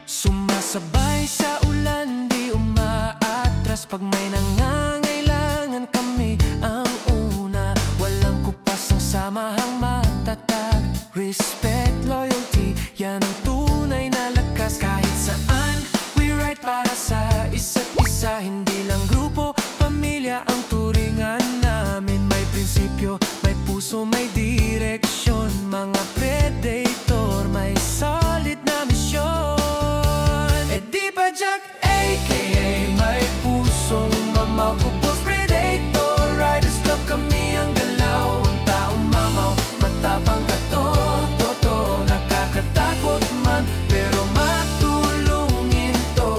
Sumasabay sa ulan, di umaatras. Pag may nangangailangan, kami ang una. Walang kupas ang samahang matatag. Respect, loyalty, yan ang tunay na lakas. Kahit saan, we ride para sa isa't isa. Hindi lang grupo, pamilya ang turingan namin. May prinsipyo, may puso, may direksyon. Mga predator, may solid na misyon. E di ba Jack, a.k.a. may pusong mamaw, Kupos Predator Riders Club. Kami ang galaw, ang taong mamaw, matapang at totoo. Nakakatakot man, pero matulungin to.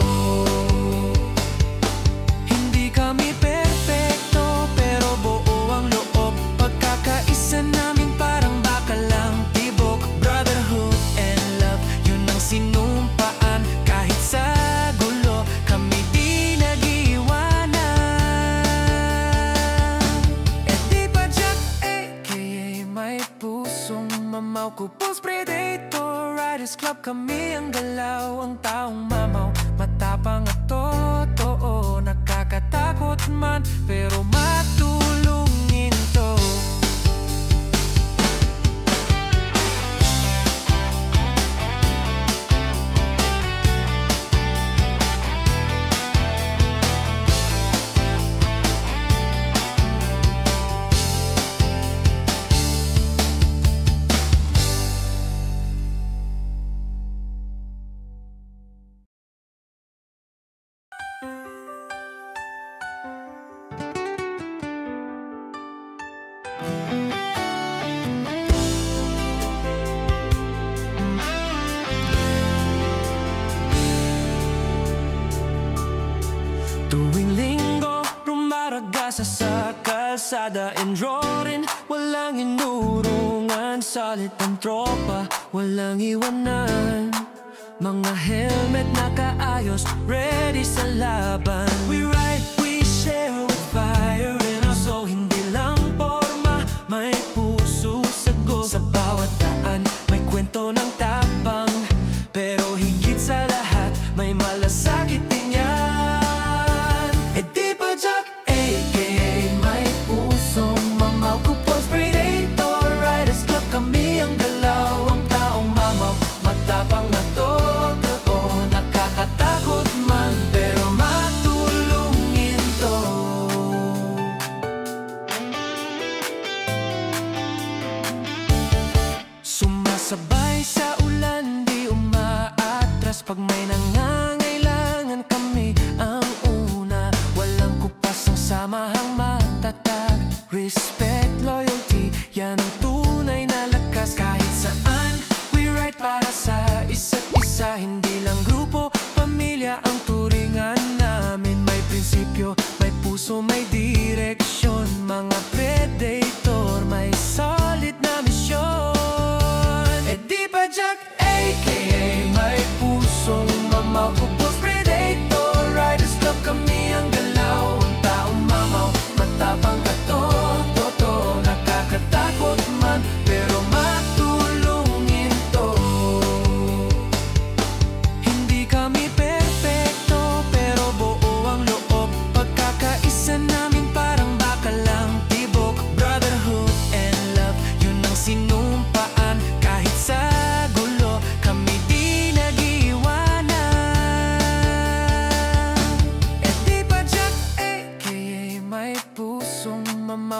Hindi kami perfecto, pero buo ang loob. Pagkakaisa namin parang bakalang tibok. Brotherhood and love, yun ang sinumpaan. Kahit sa gulo, kami di nag-iwanan. E di ba Jack, a.k.a. may pusong mamaw, Kupos Predator Riders Club. Kami ang galaw, ang taong mamaw, matapang at totoo. Nakakatakot man, pero matulungin to. Tuwing linggo, rumaragasa sa kalsada and roaring. Walang inurungan, salit ang tropa, walang iwanan. Mga helmet nakaayos, ready sa laban. We ride, we share with fire in our soul. Hindi lang porma, may puso sagot. Sa bawat daan, may kwento ng tapang, pero higit sa lahat, may malasakit din yan. E di ba Jack, a.k.a. may pusong mamaw, Kupos Predator Riders Club. Kami ang galaw, ang taong mamaw, matapang na totoo. Nakakatakot man, pero matulungin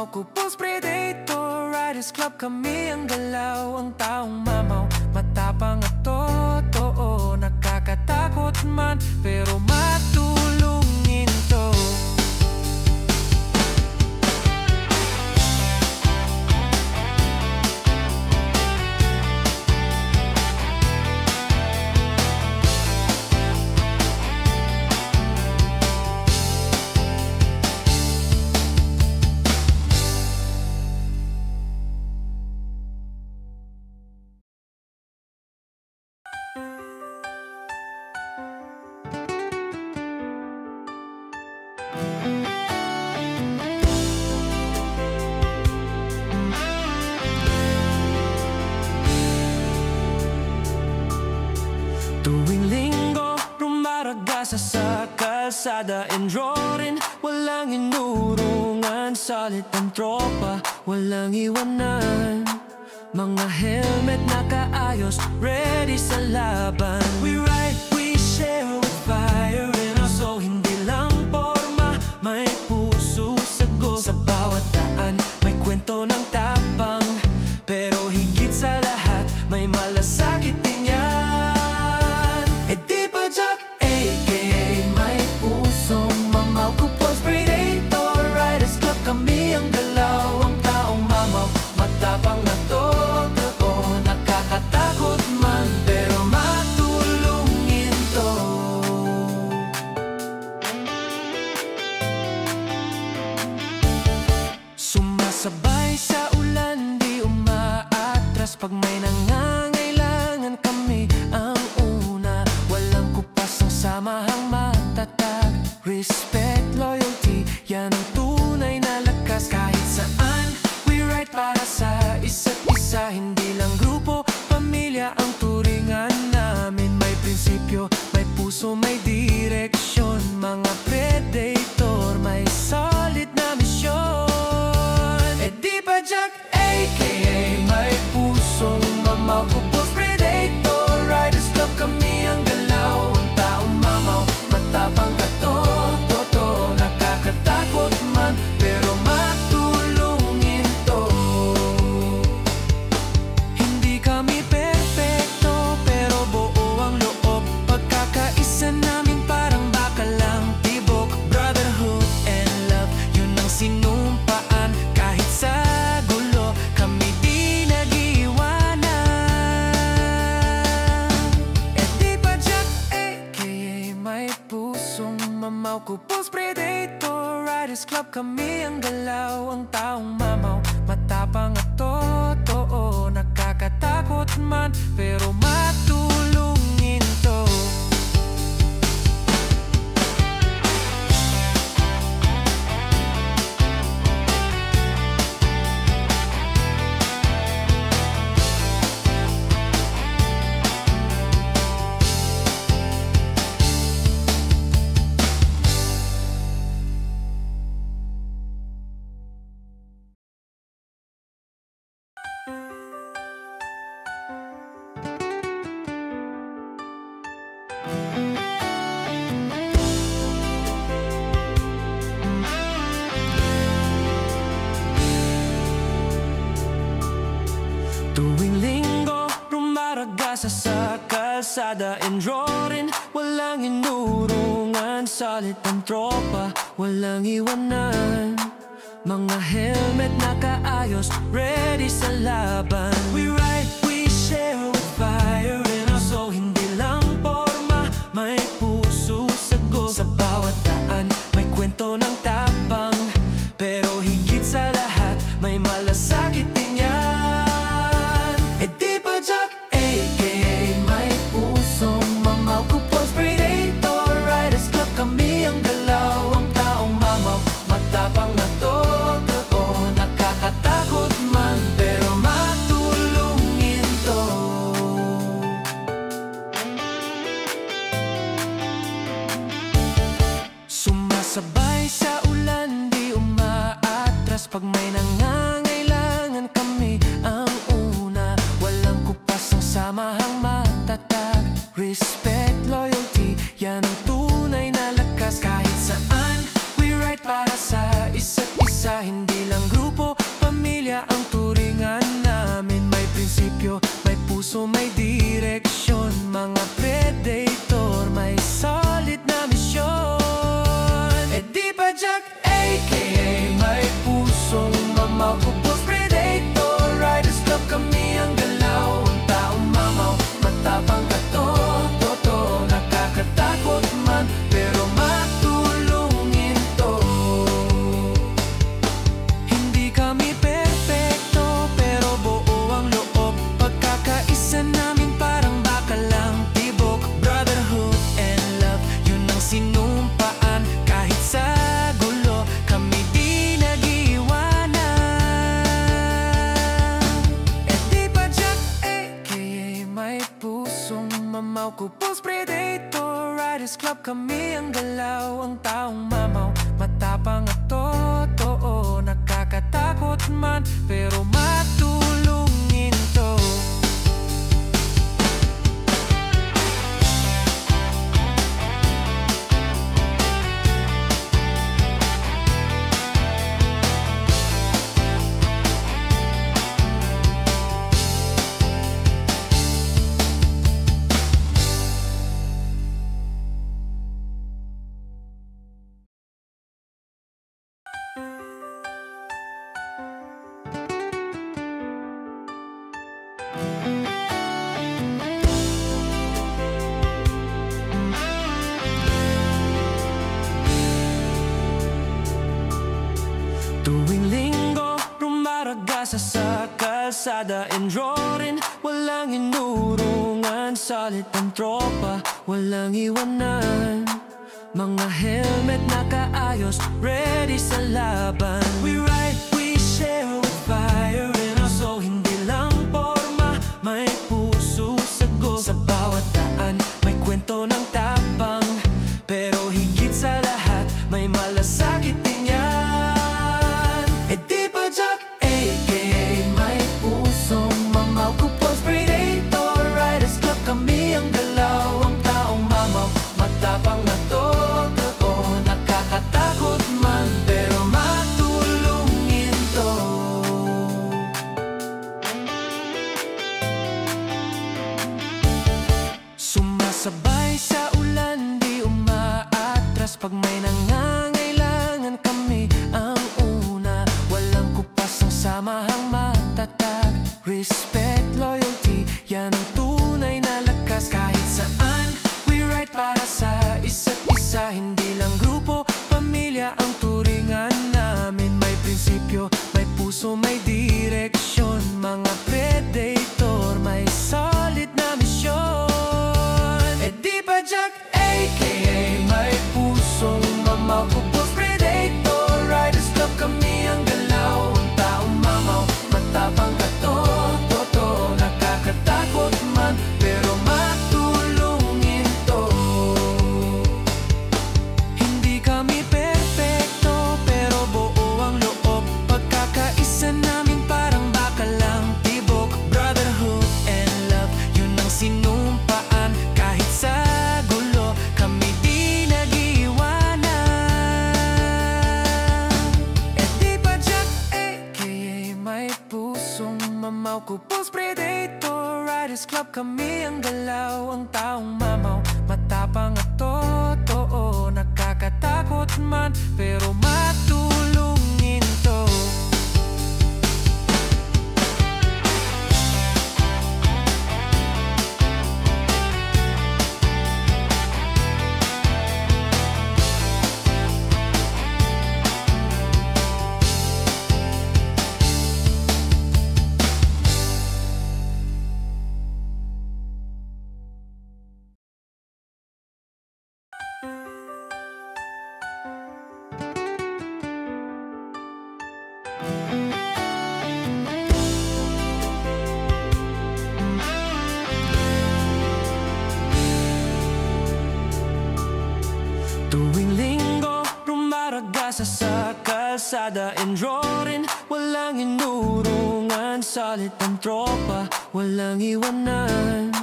Kupos Predator Riders Club, kami ang galaw, ang taong mamaw. Matapang at totoo, nakakatakot man, pero matulungin to. Tuwing linggo, rumaragasa sa kalsada and roaring. Walang inurungan, solid ang tropa, walang iwanan. Mga helmet nakaayos, ready sa laban. We ride, we share with fire in our soul. Hindi lang porma, may puso sagot. Sa bawat daan, may kwento ng tapang, pero higit sa lahat, may malasakit din yan. E di ba Jack, a.k.a. may pusong mamaw. Kupos Predator Riders Club, kami ang galaw, ang taong mamaw. Matapang na totoo, nakakatakot man, pero matulungin to. Sumasabay sa ulan, di umaatras. Pag may nangangailangan, kami ang una. Walang kupas ang samahang matatag. Respect, loyalty, yan ang tunay na lakas. Kahit saan, we ride para sa isa't isa. Hindi lang grupo, pamilya ang turingan namin. May prinsipyo, may puso, may direksyon. Mga Predator, may solid na misyon. E di ba Jack, a.k.a. may pusong mamaw. Kupos Predator Riders Club, kami ang galaw, ang taong mamaw. Matapang at totoo, nakakatakot man, pero matulungin to. Hindi kami perfecto, pero buo ang loob. Pagkakaisa namin parang bakalang tibok. Brotherhood and love, yun ang sinumpaan. Kahit sa gulo, kami di nag-iwanan. E di ba Jack, a.k.a. may pusong mamaw. Kupos Predator Riders Club, kami ang galaw, ang taong mamaw. Matapang at totoo, nakakatakot man, pero matulungin to. Tuwing linggo, rumaragasa sa kalsada and roaring. Walang inurungan, solid ang tropa, walang iwanan. Mga helmet nakaayos, ready sa laban. We ride, we share with fire in our soul. Hindi lang porma, may puso sagot. Sa bawat daan, may kwento ng tapang, pero higit sa lahat, may malasakit din yan. E di ba Jack, a.k.a. may pusong mamaw. Kupos Predator Riders Club, kami ang galaw, ang taong mamaw. Matapang na totoo, nakakatakot man, pero matulungin to. Sumasabay sa ulan, di umaatras. Pag may nangangailangan, kami ang una. Walang kupas ang samahang matatag. Respect, loyalty, yan ang tunay na lakas. Kahit saan, we ride para sa isa't isa. Hindi lang grupo, Tuwing linggo, rumaragasa sa kalsada and roaring. Walang inurungan, solid ang tropa, walang iwanan. Mga helmet nakaayos, ready sa laban. We ride, we share with fire in our soul. Hindi lang forma, may puso sago. Sa bawat daan, may kwento ng tapang. Pero higit sa lahat, may malasakit din yan. E di ba Jack, a.k.a. may pusong mamaw. Kupos Predator, Riders Club, kami ang galaw. Ang taong mamaw, matapang na totoo. Nakakatakot man, pero matulungin to. Sumasabay sa ulan, di umaatras. Pag may nangangailangan, kami ang una. Walang kupas ang samahang matatag. Respect, loyalty, yan ang tunay na lakas. Kahit saan, we ride para sa isa't isa. Hindi lang grupo, pamilya ang turingan namin. May prinsipyo, may puso, may direksyon. Mga predator, may solid na misyon. E di ba Jack, a.k.a. may pusong mamaw. Kupos Predator, Riders Club, kami ang galaw. Ang taong mamaw, matapang ka totoo. Nakakatakot man, pero matulungin to. Hindi kami perfecto, pero buo ang loob. Pagkakaisa namin parang bakalang tibok. Brotherhood and love, yun ang sinumpaan. Kahit sa gulo, kami di nag-iwanan. E di ba Jack, a.k.a. may pusong mamaw. Kupos Predator, Riders Club, kami ang galaw. Ang taong mamaw, matapang at totoo. Nakakatakot man, pero matulungin to. Tuwing linggo, rumaragasa sa kalsada and roaring. Walang inurungan, solid ang tropa, walang iwanan.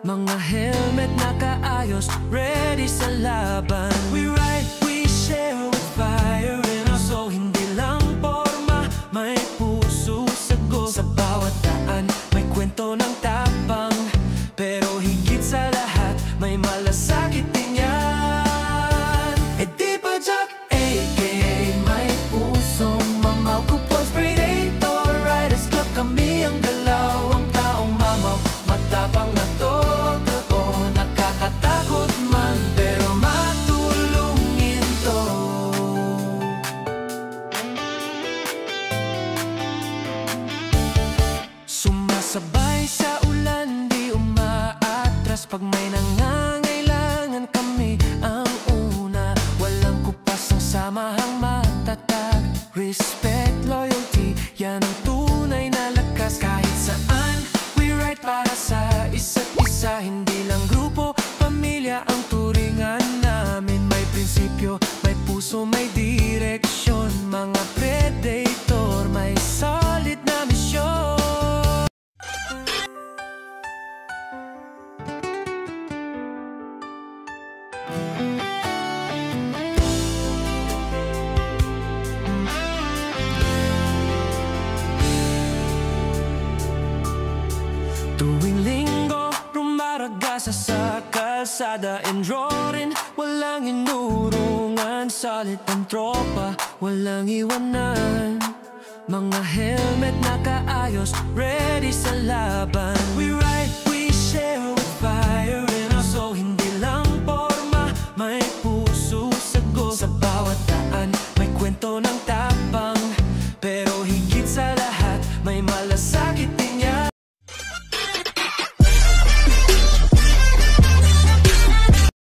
Mga helmet nakaayos, ready sa laban. We ride, we share with fire in our soul. Hindi lang forma, may puso sago. Sa bawat daan, may kwento ng tapang. Pero higit sa lahat, may malasakit din yan. E di ba Jack, a.k.a. may pusong mamaw. Kupos Predator, Riders Club, kami ang galaw. Ang taong mamaw, matapang na totoo. Nakakatakot man, pero matulungin to. Sumasabay sa ulan, di umaatras. Pag may nangangailangan, kami ang una. Walang kupas ang samahang matatag. Respect, loyalty, yan ang tunay na lakas. Kahit saan, we ride para sa isa't isa. Hindi lang grupo, pamilya ang turingan namin. May prinsipyo, may puso, may direksyon. Mga predator, may solid na misyon. Tuwing linggo, rumaragasa sa kalsada and roaring. Walang inurungan, solid ang tropa, walang iwanan. Mga helmet nakaayos, ready sa laban. We ride, we share